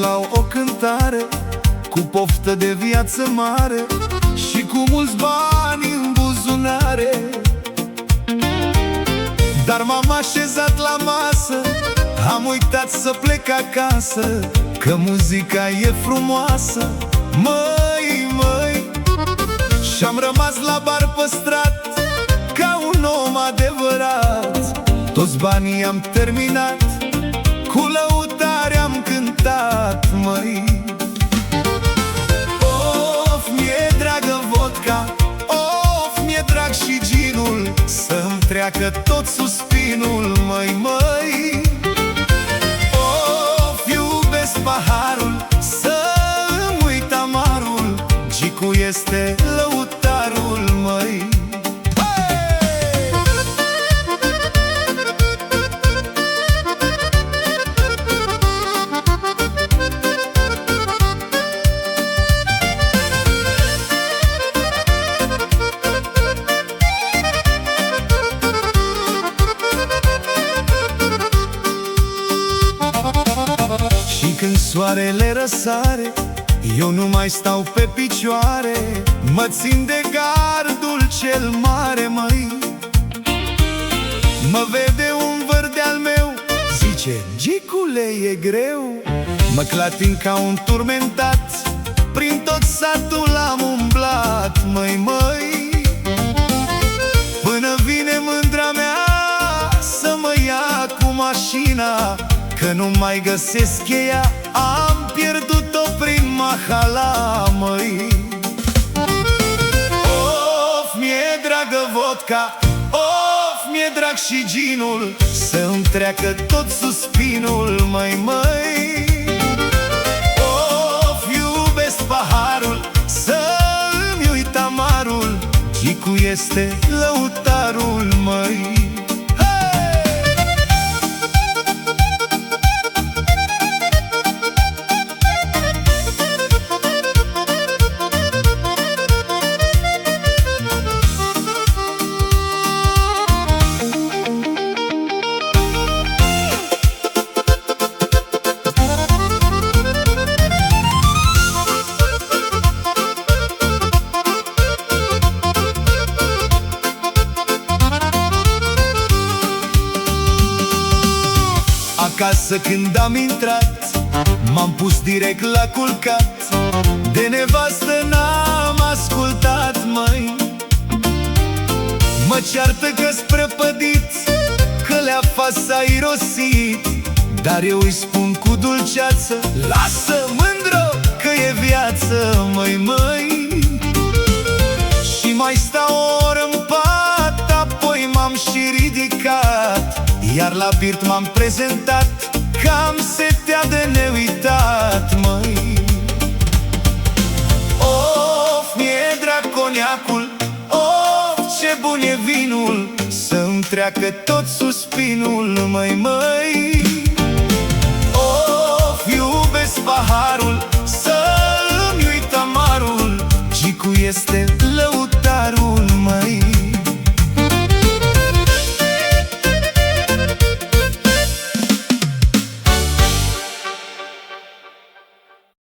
la o cântare, cu poftă de viață mare și cu mulți bani în buzunare. Dar m-am așezat la masă, am uitat să plec acasă, că muzica e frumoasă, măi, măi. Și-am rămas la bar păstrat, ca un om adevărat. Toți banii am terminat, cu lăutare am cântat, măi. Of, mi-e dragă vodka, of, mi-e drag și ginul, să-mi treacă tot suspinul, măi, măi. Of, iubesc paharul, să-mi uit amarul, Gicu este lăutarul, măi. Și când soarele răsare, eu nu mai stau pe picioare, mă țin de gardul cel mare, măi. Mă vede un văr de-al meu, zice: Gicule, e greu. Mă clatin ca un turmentat, prin tot satul am umblat, măi, măi. Până vine mândra mea să mă ia cu mașina, că nu mai găsesc cheia, am pierdut-o prin Mahala, măi. Of, mi-e dragă vodka, of, mi-e drag și ginul, să-mi treacă tot suspinul, măi, măi. Of, iubesc paharul, să-mi uit amarul, Gicu este lăutarul, măi. Acasă când am intrat, m-am pus direct la culcat, de nevastă n-am ascultat, măi. Mă ceartă că-s prăpădit, că leafa s-a irosit, dar eu îi spun cu dulceață: lasă, mândro, că e viață, măi, măi. Și mai stau o oră în pat, apoi m-am și ridicat, iar la birt m-am prezentat, că am setea de neuitat, măi. Of, mi-e drag coniacul, of, ce bun e vinul, să-mi treacă tot suspinul, măi, măi. Of, iubesc paharul, să-mi uit amarul, Gicu este lăutarul.